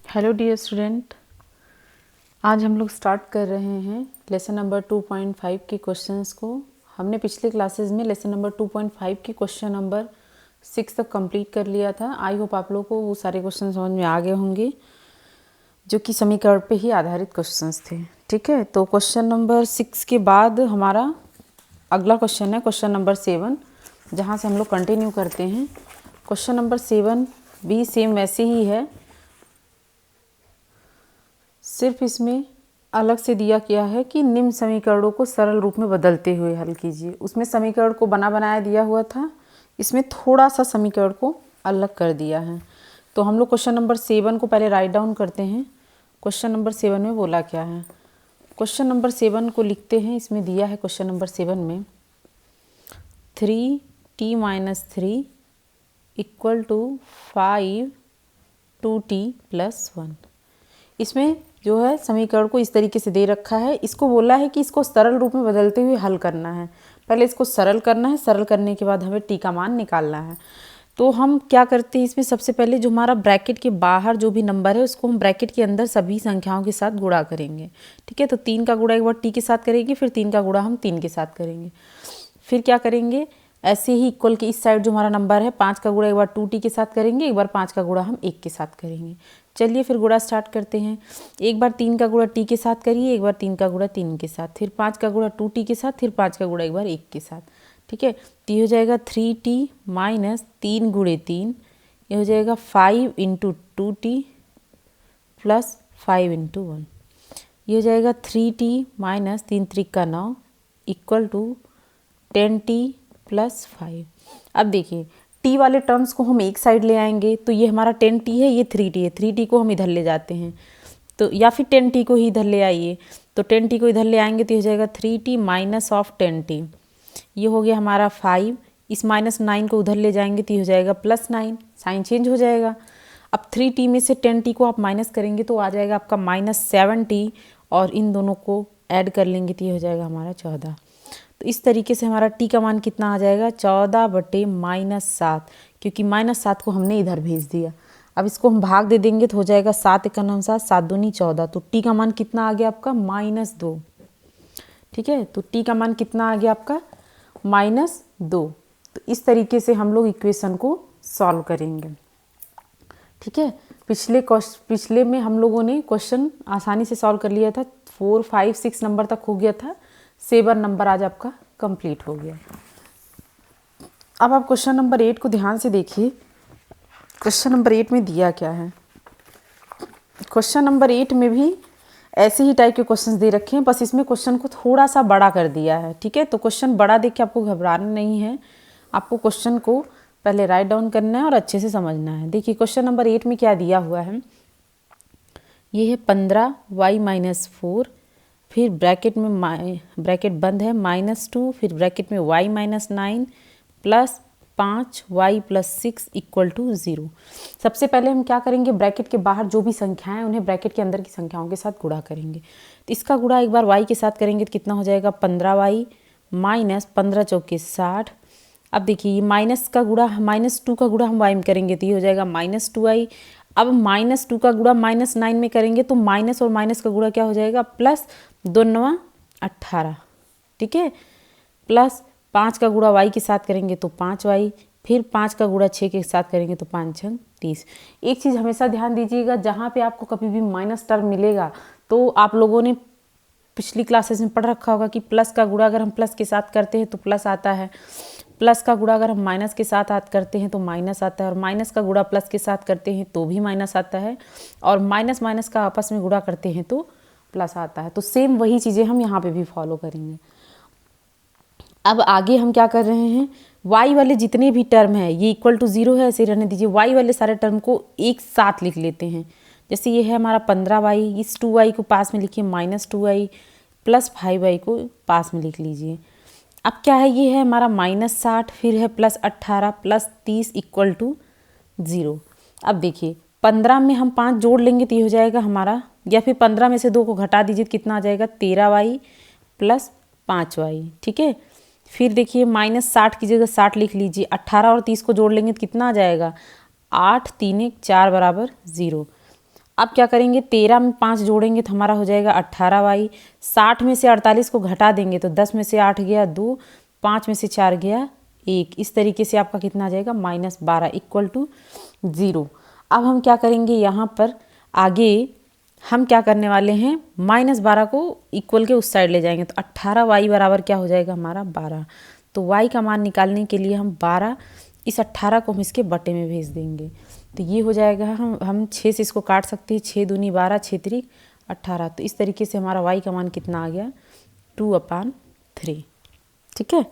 Hello dear student, आज हम लोग स्टार्ट कर रहे हैं लेसन नंबर 2.5 के क्वेश्चंस को। हमने पिछले क्लासेस में लेसन नंबर 2.5 के क्वेश्चन नंबर 6 तक कंप्लीट कर लिया था। आई होप आप लोगों को वो सारे क्वेश्चन समझ में आ गए होंगे जो कि समीकरण पे ही आधारित क्वेश्चंस थे। ठीक है, तो क्वेश्चन नंबर 6 के बाद हमारा अगला क्वेश्चन है क्वेश्चन नंबर 7, जहाँ से हम लोग कंटिन्यू करते हैं। क्वेश्चन नंबर 7 भी सेम वैसे ही है, सिर्फ इसमें अलग से दिया गया है कि निम्न समीकरणों को सरल रूप में बदलते हुए हल कीजिए। उसमें समीकरण को बनाया दिया हुआ था, इसमें थोड़ा सा समीकरण को अलग कर दिया है। तो हम लोग क्वेश्चन नंबर 7 को पहले राइट डाउन करते हैं। क्वेश्चन नंबर 7 में बोला क्या है। क्वेश्चन नंबर 7 को लिखते हैं। इसमें दिया है क्वेश्चन नंबर 7 में 3t-3 इक्वल टू 5 2t + 1। इसमें जो है समीकरण को इस तरीके से दे रखा है। इसको बोला है कि इसको सरल रूप में बदलते हुए हल करना है। पहले इसको सरल करना है, सरल करने के बाद हमें टी का मान निकालना है। तो हम क्या करते हैं, इसमें सबसे पहले जो हमारा ब्रैकेट के बाहर जो भी नंबर है उसको हम ब्रैकेट के अंदर सभी संख्याओं के साथ गुणा करेंगे। ठीक है, तो 3 का गुणा एक बार टी के साथ करेंगे, फिर 3 का गुणा हम 3 के साथ करेंगे। फिर क्या करेंगे, ऐसे ही इक्वल के इस साइड जो हमारा नंबर है 5 का गुणा एक बार 2t के साथ करेंगे, एक बार 5 का गुणा हम 1 के साथ करेंगे। चलिए फिर गुणा स्टार्ट करते हैं। एक बार 3 का गुणा t के साथ करिए, एक बार 3 का गुणा 3 के साथ, फिर 5 का गुणा 2t के साथ, फिर 5 का गुणा एक बार 1 के साथ। ठीक है, तो ये हो जाएगा 3t - 3 × 3, ये हो जाएगा 5 × 2t + 5 × 1। ये हो जाएगा 3t - 3 × 3 = 9 इक्वल टू 10t + 5। अब देखिए t वाले टर्म्स को हम एक साइड ले आएंगे, तो ये हमारा 10t है, ये 3t है। 3t को हम इधर ले जाते हैं, तो या फिर 10t को ही इधर ले आइए। तो 10t को इधर ले आएंगे तो ये हो जाएगा 3t - 10t। ये हो गया हमारा 5। इस -9 को उधर ले जाएंगे तो ये हो जाएगा +9, साइन चेंज हो जाएगा। अब 3t में से 10t को आप माइनस करेंगे तो आ जाएगा आपका -7t, और इन दोनों को ऐड कर लेंगे तो ये हो जाएगा हमारा 14। तो इस तरीके से हमारा t का मान कितना आ जाएगा, 14/-7, क्योंकि -7 को हमने इधर भेज दिया। अब इसको हम भाग दे देंगे तो हो जाएगा 7 × 9 = 7, 7 दूनी 14। तो t का मान कितना आ गया आपका, -2। ठीक है, तो t का मान कितना आ गया आपका, -2। तो इस तरीके से हम लोग इक्वेशन को सॉल्व करेंगे। ठीक है, पिछले में हम लोगों ने क्वेश्चन आसानी से सॉल्व कर लिया था। 4, 5, 6 नंबर तक हो गया था। 7 नंबर आज आपका कंप्लीट हो गया। अब आप क्वेश्चन नंबर 8 को ध्यान से देखिए। क्वेश्चन नंबर 8 में दिया क्या है। क्वेश्चन नंबर 8 में भी ऐसे ही टाइप के क्वेश्चंस दे रखे हैं, बस इसमें क्वेश्चन को थोड़ा सा बड़ा कर दिया है। ठीक है, तो क्वेश्चन बड़ा देख के आपको घबराना नहीं है। आपको क्वेश्चन को पहले राइट डाउन करना है और अच्छे से समझना है। देखिए क्वेश्चन नंबर 8 में क्या दिया हुआ है। ये है 15y - 4, फिर ब्रैकेट में ब्रैकेट बंद है -2, फिर ब्रैकेट में y - 9 + 5y + 6 = 0। सबसे पहले हम क्या करेंगे, ब्रैकेट के बाहर जो भी संख्याएं उन्हें ब्रैकेट के अंदर की संख्याओं के साथ गुणा करेंगे। तो इसका गुणा एक बार y के साथ करेंगे तो कितना हो जाएगा, 15y - 15 × 4 = 60। अब देखिए ये -2 का गुणा हम y में करेंगे तो ये हो जाएगा -2y। अब -2 का गुणा -9 में करेंगे तो माइनस और माइनस का गुणा क्या हो जाएगा, +2 × 9 = 18। ठीक है, प्लस 5 का गुणा y के साथ करेंगे तो 5y, फिर 5 का गुणा 6 के साथ करेंगे तो 5 × 6 = 30। एक चीज़ हमेशा ध्यान दीजिएगा, जहाँ पे आपको कभी भी माइनस टर्म मिलेगा तो आप लोगों ने पिछली क्लासेस में पढ़ रखा होगा कि प्लस का गुणा अगर हम प्लस के साथ करते हैं तो प्लस आता है, प्लस का गुणा अगर हम माइनस के साथ करते हैं तो माइनस आता है, और माइनस का गुणा प्लस के साथ करते हैं तो भी माइनस आता है, और माइनस माइनस का आपस में गुणा करते हैं तो प्लस आता है। तो सेम वही चीज़ें हम यहाँ पे भी फॉलो करेंगे। अब आगे हम क्या कर रहे हैं, y वाले जितने भी टर्म है ये = 0 है, ऐसे रहने दीजिए। y वाले सारे टर्म को एक साथ लिख लेते हैं। जैसे ये है हमारा 15y, इस 2y को पास में लिखिए -2y + 5y को पास में लिख लीजिए। अब क्या है, ये है हमारा -60, फिर है +18 + 30 = 0। अब देखिए 15 में हम 5 जोड़ लेंगे तो ये हो जाएगा हमारा, या फिर 15 में से 2 को घटा दीजिए तो कितना आ जाएगा, 13y + 5y। ठीक है, फिर देखिए -60 की जगह 60 लिख लीजिए। 18 और 30 को जोड़ लेंगे तो कितना आ जाएगा, 8 × 3 = 4 = 0। अब क्या करेंगे, 13 में 5 जोड़ेंगे तो हमारा हो जाएगा 18y। 60 में से 48 को घटा देंगे तो 10 में से 8 गया 2, 5 में से 4 गया 1। इस तरीके से आपका कितना आ जाएगा, -12 इक्वल टू 0। अब हम क्या करेंगे, यहाँ पर आगे हम क्या करने वाले हैं, -12 को इक्वल के उस साइड ले जाएंगे तो 18y बराबर क्या हो जाएगा हमारा 12। तो y का मान निकालने के लिए हम 12, इस 18 को हम इसके बटे में भेज देंगे तो ये हो जाएगा, हम 6 से इसको काट सकते हैं, 6 दूनी 12, 6 त्रिक 18। तो इस तरीके से हमारा y का मान कितना आ गया, 2/3। ठीक है,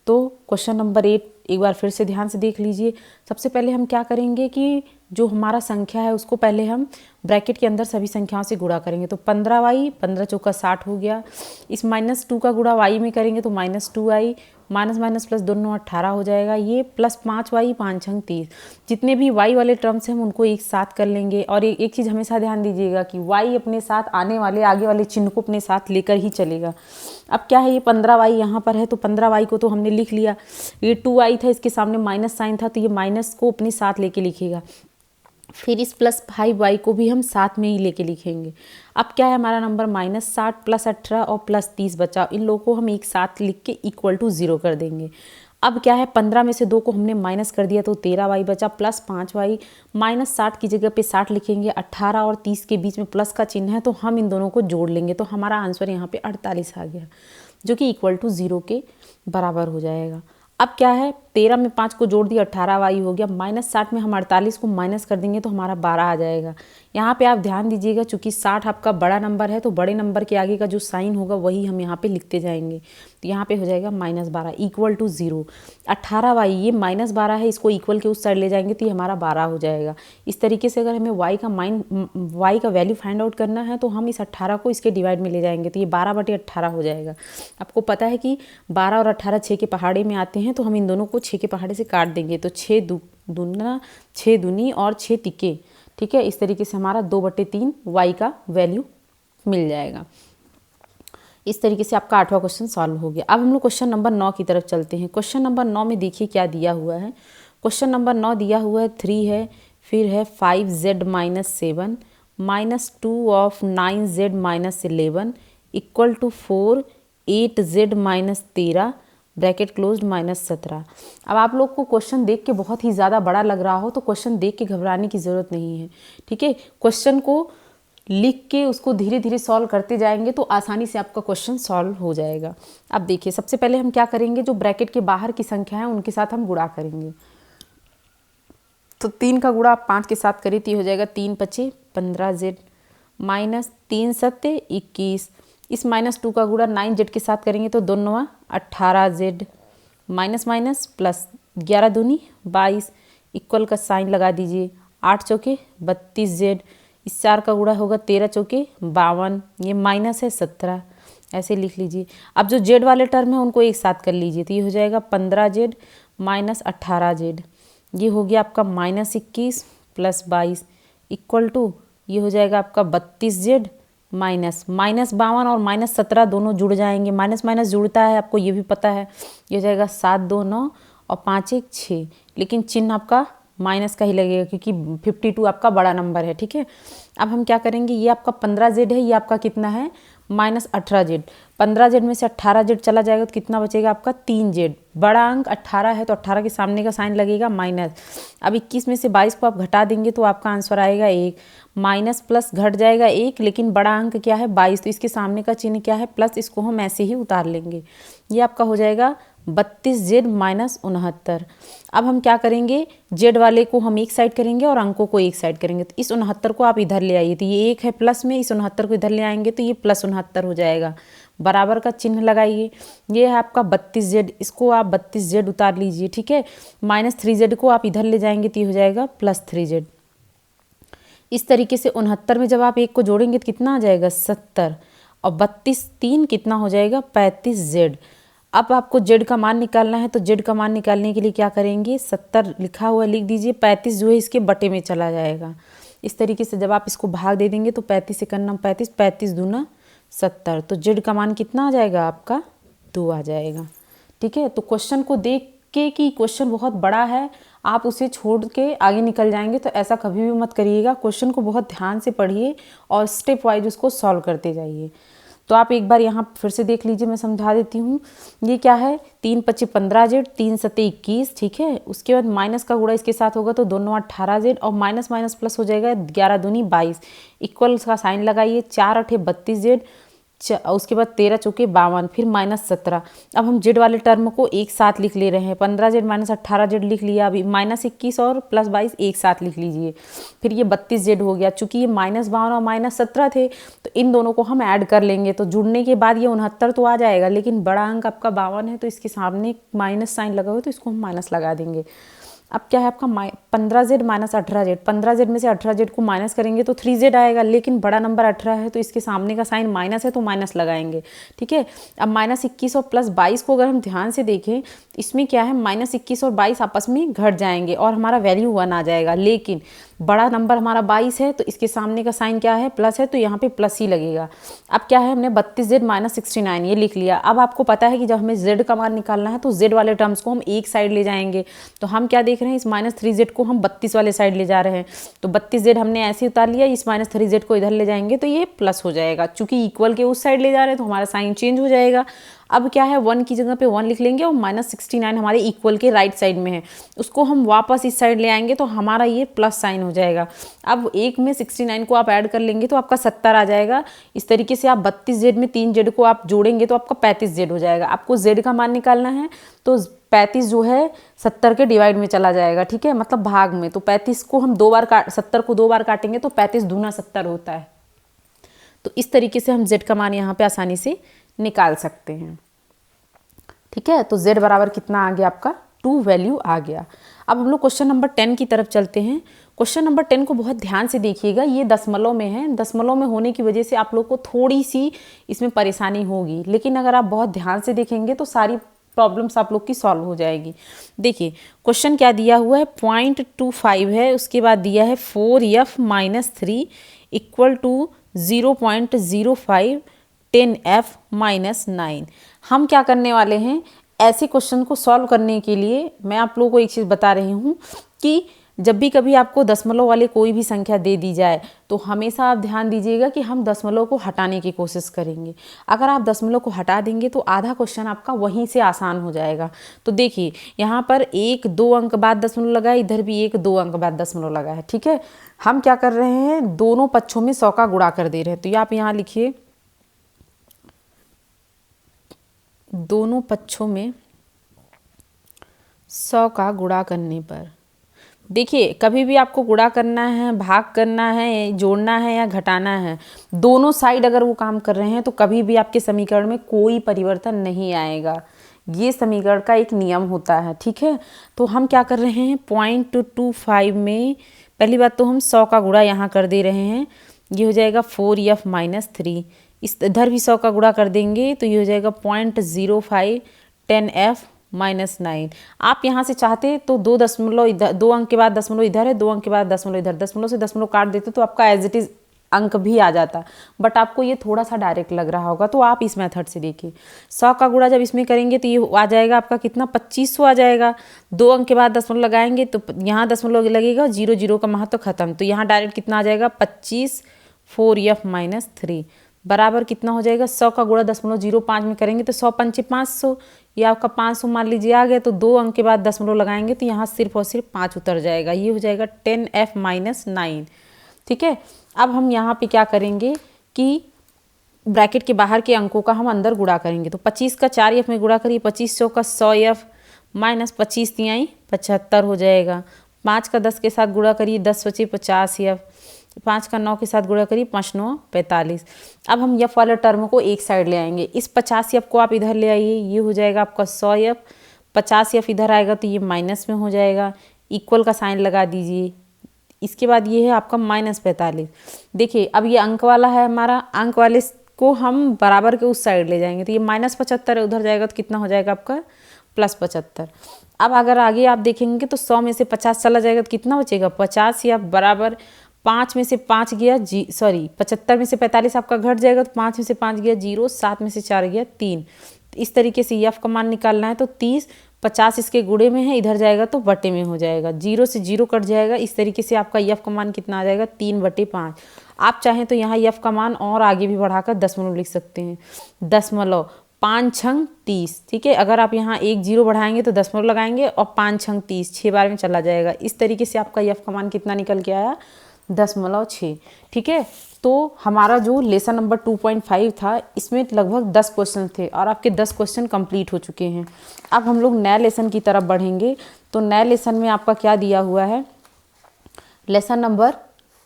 तो क्वेश्चन नंबर 8 एक बार फिर से ध्यान से देख लीजिए। सबसे पहले हम क्या करेंगे कि जो हमारा संख्या है उसको पहले हम ब्रैकेट के अंदर सभी संख्याओं से गुणा करेंगे। तो 15y, 15 चौका 60 हो गया। इस -2 का गुणा y में करेंगे तो -2y, माइनस माइनस प्लस दोनों 18 हो जाएगा। ये प्लस 5y, 5 छंग 30। जितने भी y वाले टर्म्स हैं हम उनको एक साथ कर लेंगे। और एक चीज़ हमेशा ध्यान दीजिएगा कि y अपने साथ आने वाले आगे वाले चिन्ह को अपने साथ लेकर ही चलेगा। अब क्या है, ये 15y यहाँ पर है तो 15y को तो हमने लिख लिया। ये 2y था, इसके सामने माइनस साइन था तो ये माइनस को अपने साथ लेके लिखेगा। फिर इस +5y को भी हम साथ में ही लेके लिखेंगे। अब क्या है, हमारा नंबर -60 + 18 और +30 बचा। इन लोगों को हम एक साथ लिख के इक्वल टू 0 कर देंगे। अब क्या है, 15 में से 2 को हमने माइनस कर दिया तो 13y बचा, प्लस 5y। -60 की जगह पे 60 लिखेंगे। 18 और 30 के बीच में प्लस का चिन्ह है तो हम इन दोनों को जोड़ लेंगे तो हमारा आंसर यहाँ पे 48 आ गया, जो कि इक्वल टू 0 के बराबर हो जाएगा। अब क्या है, 13 में 5 को जोड़ दिया, 18y हो गया। -60 में हम 48 को माइनस कर देंगे तो हमारा 12 आ जाएगा। यहाँ पे आप ध्यान दीजिएगा, चूंकि 60 आपका बड़ा नंबर है तो बड़े नंबर के आगे का जो साइन होगा वही हम यहाँ पे लिखते जाएंगे। तो यहाँ पे हो जाएगा -12 इक्वल टू 0। 18y, ये -12 है, इसको इक्वल के उस साइड ले जाएंगे तो ये हमारा 12 हो जाएगा। इस तरीके से अगर हमें y का वैल्यू फाइंड आउट करना है तो हम इस 18 को इसके डिवाइड में ले जाएंगे तो ये 12/18 हो जाएगा। आपको पता है कि 12 और 18 6 के पहाड़े में आते हैं तो हम इन दोनों को 6 के पहाड़े से काट देंगे तो 6 दूना 6 दूनी और 6 तिके। ठीक है, इस तरीके से हमारा 2/3 y का वैल्यू मिल जाएगा। इस तरीके से आपका 8वां क्वेश्चन सॉल्व हो गया। अब हम लोग क्वेश्चन नंबर 9 की तरफ चलते हैं। क्वेश्चन नंबर 9 में देखिए क्या दिया हुआ है। क्वेश्चन नंबर 9 दिया हुआ है 3 है, फिर है 5z - 7 -2 of 9z - 11 equal to 4 8z - 13 bracket closed -17। अब आप लोग को क्वेश्चन देख के बहुत ही ज़्यादा बड़ा लग रहा हो तो क्वेश्चन देख के घबराने की ज़रूरत नहीं है। ठीक है, क्वेश्चन को लिख के उसको धीरे धीरे सॉल्व करते जाएंगे तो आसानी से आपका क्वेश्चन सॉल्व हो जाएगा। अब देखिए, सबसे पहले हम क्या करेंगे, जो ब्रैकेट के बाहर की संख्या है उनके साथ हम गुणा करेंगे। तो 3 का गुणा आप 5 के साथ करें तो ये हो जाएगा 3 × 5 = 15z -3 × 7 = 21। इस -2 का गुणा 9z के साथ करेंगे तो 2 × 9 = 18z माइनस माइनस प्लस 11 दूनी 22 इक्वल का साइन लगा दीजिए। 8 चौके 32z, इस 4 का गुणा होगा 13 चौके 52, ये माइनस है 17, ऐसे लिख लीजिए। अब जो जेड वाले टर्म है उनको एक साथ कर लीजिए तो ये हो जाएगा 15z - 18z, ये हो गया आपका -21 + 22 इक्वल टू ये हो जाएगा आपका 32z माइनस -52 और -17 दोनों जुड़ जाएंगे। माइनस माइनस जुड़ता है, आपको ये भी पता है। ये हो जाएगा 7 2 9 और 5 1 6, लेकिन चिन्ह आपका माइनस का ही लगेगा क्योंकि 52 आपका बड़ा नंबर है। ठीक है, अब हम क्या करेंगे, ये आपका 15z है, ये आपका कितना है -18z। 15z में से 18z चला जाएगा तो कितना बचेगा आपका 3z। बड़ा अंक 18 है तो 18 के सामने का साइन लगेगा माइनस। अब 21 में से 22 को आप घटा देंगे तो आपका आंसर आएगा 1। माइनस प्लस घट जाएगा 1, लेकिन बड़ा अंक क्या है 22, तो इसके सामने का चिन्ह क्या है प्लस, इसको हम ऐसे ही उतार लेंगे। ये आपका हो जाएगा 32z - 69। अब हम क्या करेंगे, जेड वाले को हम एक साइड करेंगे और अंकों को एक साइड करेंगे। तो इस 69 को आप इधर ले आइए तो ये 1 है प्लस में, इस 69 को इधर ले आएंगे तो ये +69 हो जाएगा। बराबर का चिन्ह लगाइए। ये है आपका 32z, इसको आप 32z उतार लीजिए। ठीक है, -3z को आप इधर ले जाएंगे तो ये हो जाएगा +3z। इस तरीके से 69 में जब आप 1 को जोड़ेंगे तो कितना आ जाएगा 70, और 32 3 कितना हो जाएगा 35z। अब आपको जेड का मान निकालना है तो जेड का मान निकालने के लिए क्या करेंगे, 70 लिखा हुआ लिख दीजिए, 35 जो है इसके बटे में चला जाएगा। इस तरीके से जब आप इसको भाग दे देंगे तो 35 से करना 35, 35 दूना 70, तो जेड का मान कितना आ जाएगा आपका 2 आ जाएगा। ठीक है, तो क्वेश्चन को देख के कि क्वेश्चन बहुत बड़ा है, आप उसे छोड़ के आगे निकल जाएंगे, तो ऐसा कभी भी मत करिएगा। क्वेश्चन को बहुत ध्यान से पढ़िए और स्टेप वाइज उसको सॉल्व करते जाइए। तो आप एक बार यहाँ फिर से देख लीजिए, मैं समझा देती हूँ। ये क्या है, 3 25 15 जेड, 3 7 21, ठीक है। उसके बाद माइनस का गुणा इसके साथ होगा तो 2 9 18 जेड, और माइनस माइनस प्लस हो जाएगा 11 दूनी 22, इक्वल का साइन लगाइए, 4 8 32 जेड, उसके बाद 13 चौके 52, फिर माइनस 17। अब हम जेड वाले टर्म को एक साथ लिख ले रहे हैं, 15 जेड माइनस 18 जेड लिख लिया, अभी माइनस 21 और प्लस 22 एक साथ लिख लीजिए, फिर ये 32 जेड हो गया। चूंकि ये माइनस 52 और माइनस 17 थे तो इन दोनों को हम ऐड कर लेंगे, तो जुड़ने के बाद ये 69 तो आ जाएगा, लेकिन बड़ा अंक आपका 52 है तो इसके सामने माइनस साइन लगा हुआ है तो इसको हम माइनस लगा देंगे। अब क्या है आपका 15 जेड माइनस 18 जेड, 15 जेड में से 18 जेड को माइनस करेंगे तो 3 जेड आएगा, लेकिन बड़ा नंबर 18 है तो इसके सामने का साइन माइनस है तो माइनस लगाएंगे, ठीक है। अब माइनस 21 और प्लस 22 को अगर हम ध्यान से देखें, इसमें क्या है, माइनस 21 और 22 आपस में घट जाएंगे और हमारा वैल्यू 1 आ जाएगा, लेकिन बड़ा नंबर हमारा 22 है तो इसके सामने का साइन क्या है, प्लस है, तो यहाँ पे प्लस ही लगेगा। अब क्या है, हमने 32 जेड माइनस 69 ये लिख लिया। अब आपको पता है कि जब हमें जेड का मान निकालना है तो जेड वाले टर्म्स को हम एक साइड ले जाएंगे, तो हम क्या देख रहे हैं, इस माइनस 3 जेड को हम 32 वाले साइड ले जा रहे हैं, तो 32 जेड हमने ऐसे उतार लिया, इस माइनस 3 जेड को इधर ले जाएंगे तो ये प्लस हो जाएगा। चूंकि इक्वल के उस साइड ले जा रहे हैं तो हमारा साइन चेंज हो जाएगा। अब क्या है, 1 की जगह पे 1 लिख लेंगे और माइनस 69 हमारे इक्वल के राइट साइड में है, उसको हम वापस इस साइड ले आएंगे तो हमारा ये प्लस साइन हो जाएगा। अब एक में 69 को आप ऐड कर लेंगे तो आपका 70 आ जाएगा। इस तरीके से आप 32 जेड में 3 जेड को आप जोड़ेंगे तो आपका 35 जेड हो जाएगा। आपको जेड का मान निकालना है तो 35 जो है 70 के डिवाइड में चला जाएगा, ठीक है, मतलब भाग में। तो 35 को हम 2 बार 70 को 2 बार काटेंगे तो 35 दूना 70 होता है। तो इस तरीके से हम जेड का मान यहाँ पे आसानी से निकाल सकते हैं, ठीक है। तो z बराबर कितना आ गया आपका, 2 वैल्यू आ गया। अब हम लोग क्वेश्चन नंबर 10 की तरफ चलते हैं। क्वेश्चन नंबर 10 को बहुत ध्यान से देखिएगा, ये दशमलव में है। दशमलव में होने की वजह से आप लोग को थोड़ी सी इसमें परेशानी होगी, लेकिन अगर आप बहुत ध्यान से देखेंगे तो सारी प्रॉब्लम्स आप लोग की सॉल्व हो जाएगी। देखिए क्वेश्चन क्या दिया हुआ है, 0.25 है, उसके बाद दिया है 4f minus 3 equal to 0.05 10f minus 9। हम क्या करने वाले हैं, ऐसे क्वेश्चन को सॉल्व करने के लिए मैं आप लोगों को एक चीज़ बता रही हूँ कि जब भी कभी आपको दशमलव वाले कोई भी संख्या दे दी जाए तो हमेशा आप ध्यान दीजिएगा कि हम दशमलव को हटाने की कोशिश करेंगे। अगर आप दशमलव को हटा देंगे तो आधा क्वेश्चन आपका वहीं से आसान हो जाएगा। तो देखिए यहाँ पर 1 2 अंक बाद दशमलव लगा है, इधर भी 1 2 अंक बाद दशमलव लगा है, ठीक है। हम क्या कर रहे हैं, दोनों पक्षों में 100 का गुणा कर दे रहे हैं। तो ये आप यहाँ लिखिए, दोनों पक्षों में 100 का गुणा करने पर, देखिए कभी भी आपको गुणा करना है, भाग करना है, जोड़ना है या घटाना है, दोनों साइड अगर वो काम कर रहे हैं तो कभी भी आपके समीकरण में कोई परिवर्तन नहीं आएगा। ये समीकरण का एक नियम होता है, ठीक है। तो हम क्या कर रहे हैं, 0.25 में पहली बात तो हम 100 का गुणा यहाँ कर दे रहे हैं, ये हो जाएगा 4f माइनस 3। इस इधर भी 100 का गुणा कर देंगे तो ये हो जाएगा 0.05 10f माइनस 9। आप यहाँ से चाहते तो 2 दशमलव इधर, 2 अंक के बाद दशमलव इधर है, 2 अंक के बाद दशमलव इधर, दशमलव से दशमलव काट देते तो आपका एज इट इज़ अंक भी आ जाता, बट आपको ये थोड़ा सा डायरेक्ट लग रहा होगा, तो आप इस मेथड से देखिए। 100 का गुणा जब इसमें करेंगे तो ये आ जाएगा आपका कितना, 2500 आ जाएगा। 2 अंक के बाद दशमलव लगाएंगे तो यहाँ दशमलव लगेगा, 0 0 का महत्व खत्म, तो यहाँ डायरेक्ट कितना आ जाएगा, 25 4f माइनस 3 बराबर कितना हो जाएगा, 100 का गुणा 0.05 में करेंगे तो 100 पंचे 500, ये आपका 500 मान लीजिए आ गया। तो 2 अंक के बाद दशमलव लगाएंगे तो यहाँ सिर्फ और सिर्फ 5 उतर जाएगा, ये हो जाएगा 10f माइनस 9, ठीक है। अब हम यहाँ पे क्या करेंगे कि ब्रैकेट के बाहर के अंकों का हम अंदर गुणा करेंगे। तो 25 का 4f में गुणा करिए, 2500 का 100f माइनस 25 तिहाई 75 हो जाएगा। 5 का 10 के साथ गुणा करिए, 10 बचे 50f, 5 का 9 के साथ गुणा करिए, 5 9 45। अब हम यफ वाले टर्म को एक साइड ले आएंगे, इस 50f को आप इधर ले आइए, ये हो जाएगा आपका 100f, 50f इधर आएगा तो ये माइनस में हो जाएगा, इक्वल का साइन लगा दीजिए। इसके बाद ये है आपका माइनस 45। देखिए अब ये अंक वाला है हमारा, अंक वाले को हम बराबर के उस साइड ले जाएंगे तो ये माइनस 75 है, उधर जाएगा तो कितना हो जाएगा आपका प्लस 75। अब अगर आगे आप देखेंगे तो 100 में से 50 चला जाएगा तो कितना बचेगा 50, या बराबर 5 में से 5 गया 75 में से 45 आपका घट जाएगा तो 5 में से 5 गया 0, 7 में से 4 गया 3। इस तरीके से एफ का मान निकालना है तो 30 50 इसके गुणे में है, इधर जाएगा तो बटे में हो जाएगा, 0 से 0 कट जाएगा। इस तरीके से आपका यफ का मान कितना आ जाएगा 3/5। आप चाहें तो यहाँ यफ का मान और आगे भी बढ़ाकर दशमलव लिख सकते हैं, 5×6 = 30। ठीक है, अगर आप यहाँ 1 0 बढ़ाएंगे तो दशमलव लगाएंगे और 5×6 = 6 बार में चला जाएगा। इस तरीके से आपका यफ का मान कितना निकल के आया 0.6। ठीक है, तो हमारा जो लेसन नंबर 2.5 था इसमें लगभग 10 क्वेश्चन थे और आपके 10 क्वेश्चन कंप्लीट हो चुके हैं। अब हम लोग नए लेसन की तरफ बढ़ेंगे। तो नए लेसन में आपका क्या दिया हुआ है, लेसन नंबर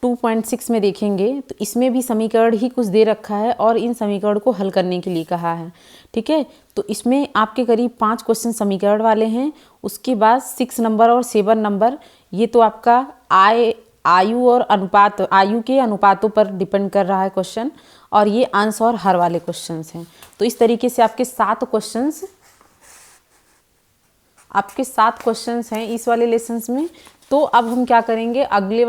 2.6 में देखेंगे तो इसमें भी समीकरण ही कुछ दे रखा है और इन समीकरण को हल करने के लिए कहा है। ठीक है, तो इसमें आपके करीब 5 क्वेश्चन समीकरण वाले हैं। उसके बाद 6 नंबर और 7 नंबर, ये तो आपका आयु और अनुपात, आयु के अनुपातों पर डिपेंड कर रहा है क्वेश्चन, और ये अंश और हर वाले क्वेश्चंस हैं। तो इस तरीके से आपके 7 क्वेश्चंस हैं इस वाले लेसन्स में। तो अब हम क्या करेंगे, अगले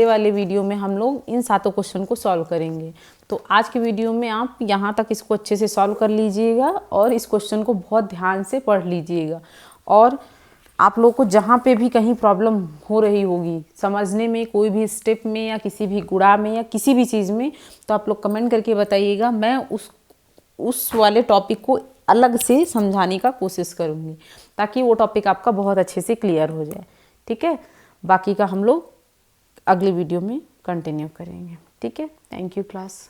वाले वीडियो में हम लोग इन 7 क्वेश्चन को सॉल्व करेंगे। तो आज की वीडियो में आप यहाँ तक इसको अच्छे से सॉल्व कर लीजिएगा और इस क्वेश्चन को बहुत ध्यान से पढ़ लीजिएगा। और आप लोग को जहाँ पे भी कहीं प्रॉब्लम हो रही होगी समझने में, कोई भी स्टेप में या किसी भी गुणा में या किसी भी चीज़ में, तो आप लोग कमेंट करके बताइएगा। मैं उस वाले टॉपिक को अलग से समझाने का कोशिश करूँगी ताकि वो टॉपिक आपका बहुत अच्छे से क्लियर हो जाए। ठीक है, बाकी का हम लोग अगली वीडियो में कंटिन्यू करेंगे। ठीक है, थैंक यू क्लास।